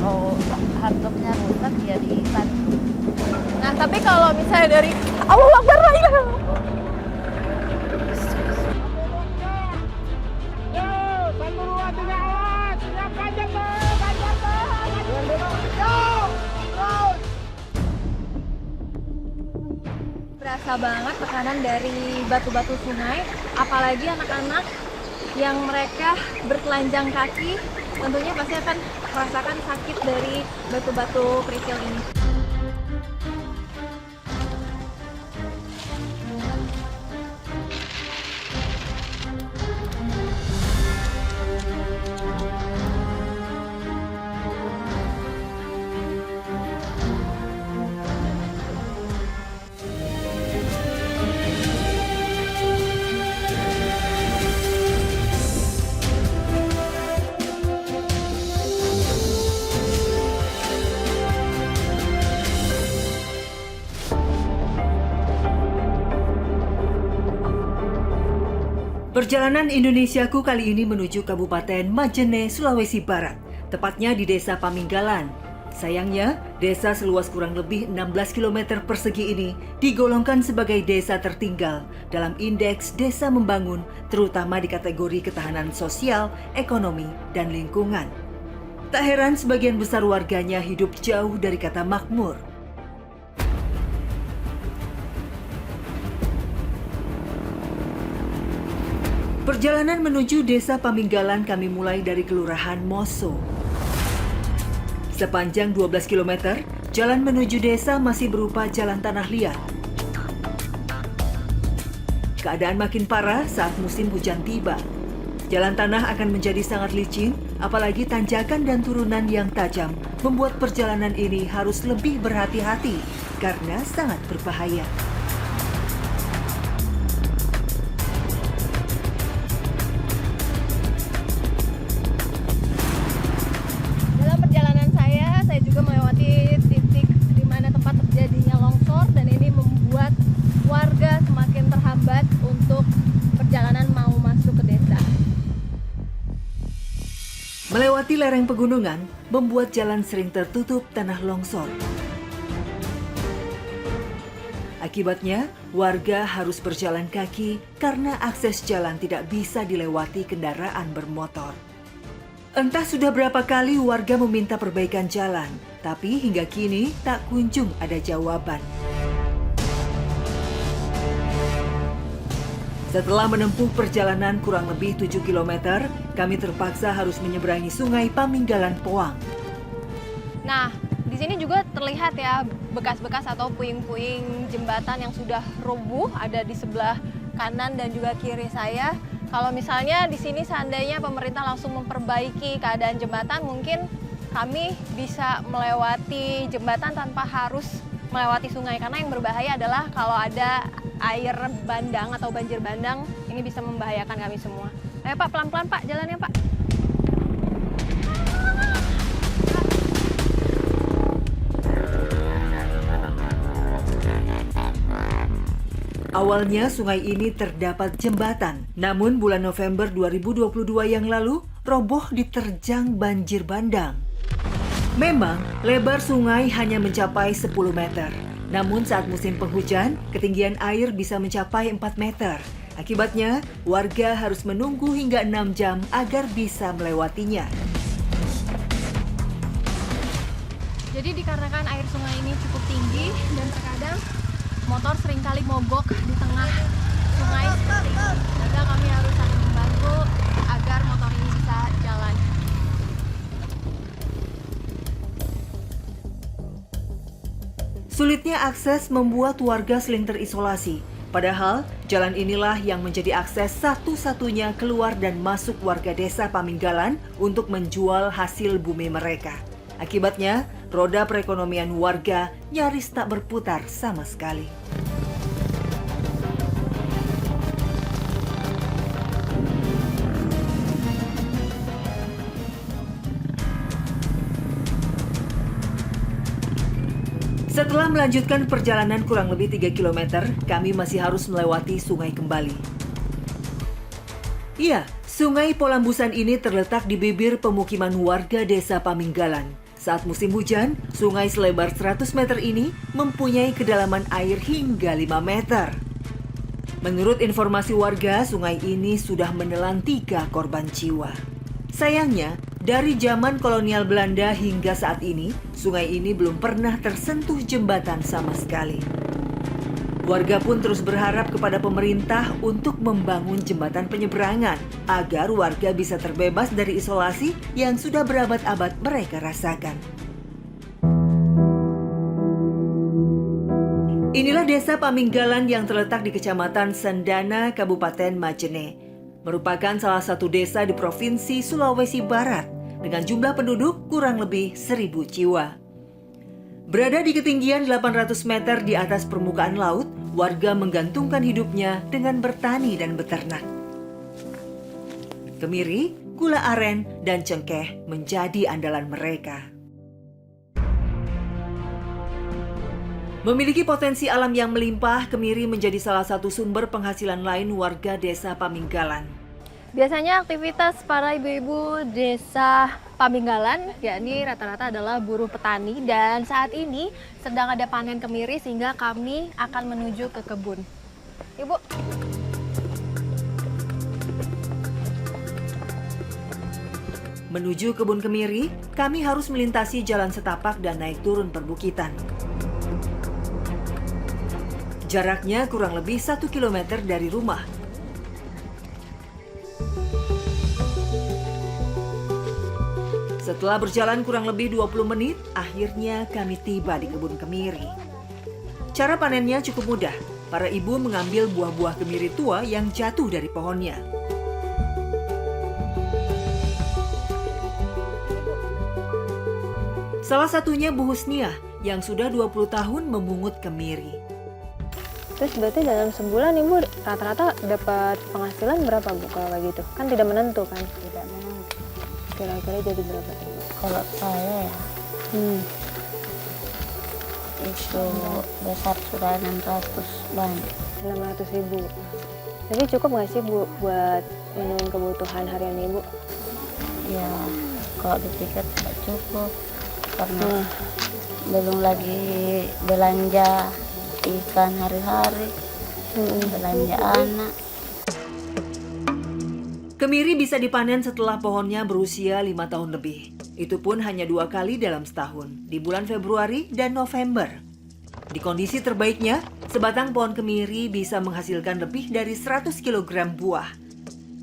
kalau handuknya rusak ya dibantu. Nah, tapi kalau misalnya dari Allah Akbar, la ilaha illallah. Berasa banget tekanan dari batu-batu sungai, apalagi anak-anak yang mereka bertelanjang kaki, tentunya pasti akan merasakan sakit dari batu-batu kerikil ini. Perjalanan Indonesiaku kali ini menuju Kabupaten Majene, Sulawesi Barat, tepatnya di Desa Paminggalan. Sayangnya, desa seluas kurang lebih 16 km persegi ini digolongkan sebagai desa tertinggal dalam indeks desa membangun, terutama di kategori ketahanan sosial, ekonomi, dan lingkungan. Tak heran sebagian besar warganya hidup jauh dari kata makmur. Perjalanan menuju Desa Paminggalan kami mulai dari Kelurahan Moso. Sepanjang 12 km, jalan menuju desa masih berupa jalan tanah liat. Keadaan makin parah saat musim hujan tiba. Jalan tanah akan menjadi sangat licin, apalagi tanjakan dan turunan yang tajam membuat perjalanan ini harus lebih berhati-hati karena sangat berbahaya. Dalam perjalanan saya juga melewati titik di mana tempat terjadinya longsor, dan ini membuat warga semakin terhambat untuk perjalanan mau masuk ke desa. Melewati lereng pegunungan membuat jalan sering tertutup tanah longsor. Akibatnya, warga harus berjalan kaki karena akses jalan tidak bisa dilewati kendaraan bermotor. Entah sudah berapa kali warga meminta perbaikan jalan, tapi hingga kini tak kunjung ada jawaban. Setelah menempuh perjalanan kurang lebih 7 km, kami terpaksa harus menyeberangi sungai Paminggalan Poang. Nah, di sini juga terlihat ya bekas-bekas atau puing-puing jembatan yang sudah rubuh ada di sebelah kanan dan juga kiri saya. Kalau misalnya di sini seandainya pemerintah langsung memperbaiki keadaan jembatan, mungkin kami bisa melewati jembatan tanpa harus melewati sungai. Karena yang berbahaya adalah kalau ada air bandang atau banjir bandang, ini bisa membahayakan kami semua. Ayo Pak, pelan-pelan Pak, jalannya Pak. Awalnya sungai ini terdapat jembatan, namun bulan November 2022 yang lalu roboh diterjang banjir bandang. Memang lebar sungai hanya mencapai 10 meter, namun saat musim penghujan ketinggian air bisa mencapai 4 meter. Akibatnya warga harus menunggu hingga 6 jam agar bisa melewatinya. Jadi dikarenakan air sungai ini cukup tinggi dan terkadang motor seringkali mogok di tengah sungai seperti ini, sehingga kami harus saling membantu agar motor ini bisa jalan. Sulitnya akses membuat warga sering terisolasi. Padahal jalan inilah yang menjadi akses satu-satunya keluar dan masuk warga desa Paminggalan untuk menjual hasil bumi mereka. Akibatnya, roda perekonomian warga nyaris tak berputar sama sekali. Setelah melanjutkan perjalanan kurang lebih 3 km, kami masih harus melewati sungai kembali. Iya, sungai Polambusan ini terletak di bibir pemukiman warga desa Paminggalan. Saat musim hujan, sungai selebar 100 meter ini mempunyai kedalaman air hingga 5 meter. Menurut informasi warga, sungai ini sudah menelan 3 korban jiwa. Sayangnya, dari zaman kolonial Belanda hingga saat ini, sungai ini belum pernah tersentuh jembatan sama sekali. Warga pun terus berharap kepada pemerintah untuk membangun jembatan penyeberangan agar warga bisa terbebas dari isolasi yang sudah berabad-abad mereka rasakan. Inilah desa Paminggalan yang terletak di Kecamatan Sendana, Kabupaten Majene. Merupakan salah satu desa di Provinsi Sulawesi Barat dengan jumlah penduduk kurang lebih 1.000 jiwa. Berada di ketinggian 800 meter di atas permukaan laut, warga menggantungkan hidupnya dengan bertani dan beternak. Kemiri, gula aren, dan cengkeh menjadi andalan mereka. Memiliki potensi alam yang melimpah, kemiri menjadi salah satu sumber penghasilan lain warga desa Paminggalan. Biasanya aktivitas para ibu-ibu desa Paminggalan yakni rata-rata adalah buruh petani, dan saat ini sedang ada panen kemiri sehingga kami akan menuju ke kebun. Ibu. Menuju kebun kemiri, kami harus melintasi jalan setapak dan naik turun perbukitan. Jaraknya kurang lebih 1 kilometer dari rumah. Setelah berjalan kurang lebih 20 menit, akhirnya kami tiba di kebun kemiri. Cara panennya cukup mudah. Para ibu mengambil buah-buah kemiri tua yang jatuh dari pohonnya. Salah satunya Bu Husniah yang sudah 20 tahun memungut kemiri. Terus berarti dalam sebulan ibu rata-rata dapat penghasilan berapa bu kalau kayak gitu? Kan tidak menentu kan? Tidak menentu. Kira-kira jadi berapa? Kalau saya ya, itu besar sudah 600 banyak. 600.000. Jadi cukup nggak sih bu buat memenuhi kebutuhan harian ibu? Ya, kalau dipikir tidak cukup karena belum lagi belanja ikan hari-hari, belanja anak. Kemiri bisa dipanen setelah pohonnya berusia 5 tahun lebih. Itu pun hanya 2 kali dalam setahun, di bulan Februari dan November. Di kondisi terbaiknya, sebatang pohon kemiri bisa menghasilkan lebih dari 100 kg buah.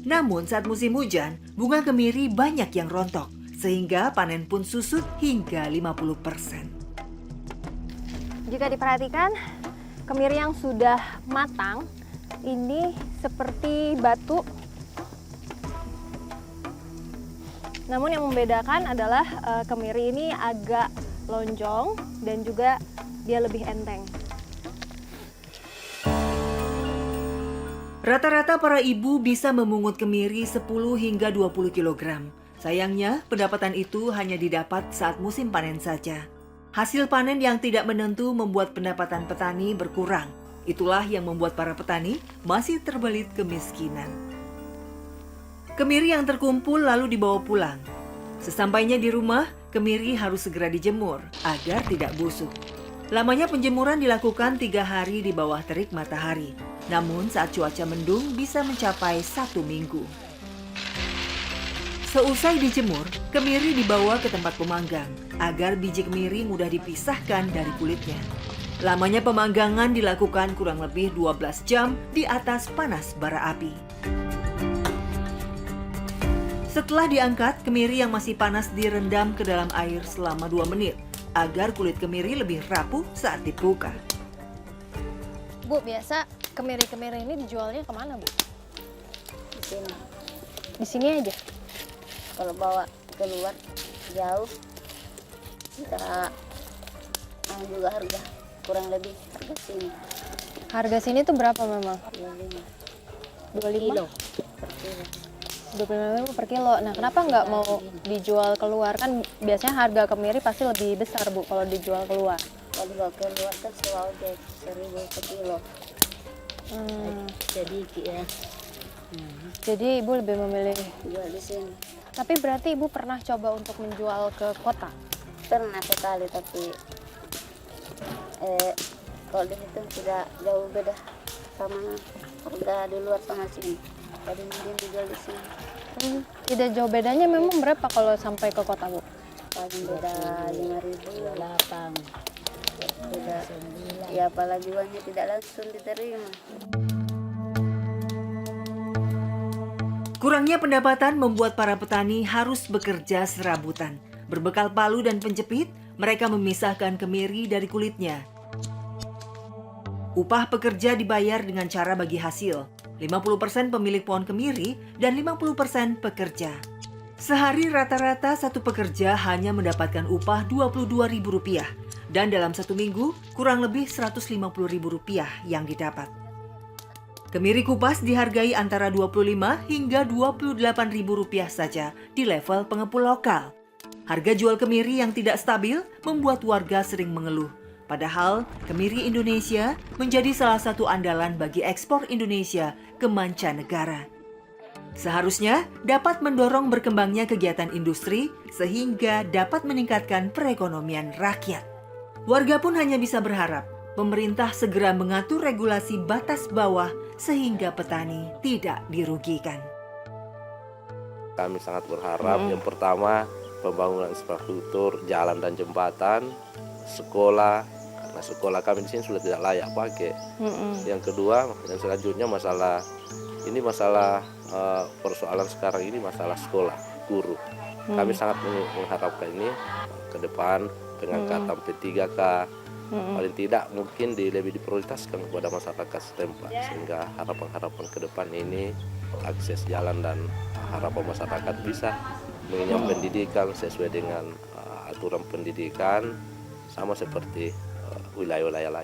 Namun saat musim hujan, bunga kemiri banyak yang rontok, sehingga panen pun susut hingga 50%. Jika diperhatikan, kemiri yang sudah matang ini seperti batu. Namun yang membedakan adalah kemiri ini agak lonjong dan juga dia lebih enteng. Rata-rata para ibu bisa memungut kemiri 10 hingga 20 kg. Sayangnya, pendapatan itu hanya didapat saat musim panen saja. Hasil panen yang tidak menentu membuat pendapatan petani berkurang. Itulah yang membuat para petani masih terbelit kemiskinan. Kemiri yang terkumpul lalu dibawa pulang. Sesampainya di rumah, kemiri harus segera dijemur agar tidak busuk. Lamanya penjemuran dilakukan 3 hari di bawah terik matahari. Namun saat cuaca mendung bisa mencapai 1 minggu. Seusai dijemur, kemiri dibawa ke tempat pemanggang agar biji kemiri mudah dipisahkan dari kulitnya. Lamanya pemanggangan dilakukan kurang lebih 12 jam di atas panas bara api. Setelah diangkat, kemiri yang masih panas direndam ke dalam air selama 2 menit agar kulit kemiri lebih rapuh saat dibuka. Bu, biasa kemiri-kemiri ini dijualnya kemana bu? Di sini. Di sini aja? Kalau bawa keluar jauh, kita juga harga kurang lebih harga sini. Harga sini tuh berapa memang? 25 25? per kilo. 25.000 per kilo. Nah, kenapa nggak mau dijual keluar? Kan biasanya harga kemiri pasti lebih besar bu kalau dijual keluar. Kalau dibawa keluar kan selalu 1.000 per kilo. Jadi ya. Jadi ibu lebih memilih Jual di sini. Tapi berarti ibu pernah coba untuk menjual ke kota? pernah sekali, tapi kalau dihitung tidak jauh beda sama harga di luar sama sini. Jadi mungkin dijual di sini. Tidak jauh bedanya memang berapa kalau sampai ke kota, Bu? Paling beda 5.000, 8. Beda. Ya apalagi uangnya tidak langsung diterima. Kurangnya pendapatan membuat para petani harus bekerja serabutan. Berbekal palu dan penjepit, mereka memisahkan kemiri dari kulitnya. Upah pekerja dibayar dengan cara bagi hasil. 50% pemilik pohon kemiri dan 50% pekerja. Sehari rata-rata satu pekerja hanya mendapatkan upah Rp22.000 dan dalam satu minggu kurang lebih Rp150.000 yang didapat. Kemiri kupas dihargai antara Rp25 hingga Rp28.000 saja di level pengepul lokal. Harga jual kemiri yang tidak stabil membuat warga sering mengeluh. Padahal kemiri Indonesia menjadi salah satu andalan bagi ekspor Indonesia ke mancanegara. Seharusnya dapat mendorong berkembangnya kegiatan industri sehingga dapat meningkatkan perekonomian rakyat. Warga pun hanya bisa berharap pemerintah segera mengatur regulasi batas bawah sehingga petani tidak dirugikan. Kami sangat berharap yang pertama pembangunan infrastruktur, jalan dan jembatan, sekolah, karena sekolah kami di sini sudah tidak layak pakai. Yang kedua dan selanjutnya masalah persoalan sekarang ini masalah sekolah, guru. Kami sangat mengharapkan ini ke depan pengangkatan P3K, paling tidak mungkin lebih diprioritaskan kepada masyarakat setempat, sehingga harapan-harapan ke depan ini akses jalan dan harapan masyarakat bisa mengenyam pendidikan sesuai dengan aturan pendidikan sama seperti wilayah-wilayah lain.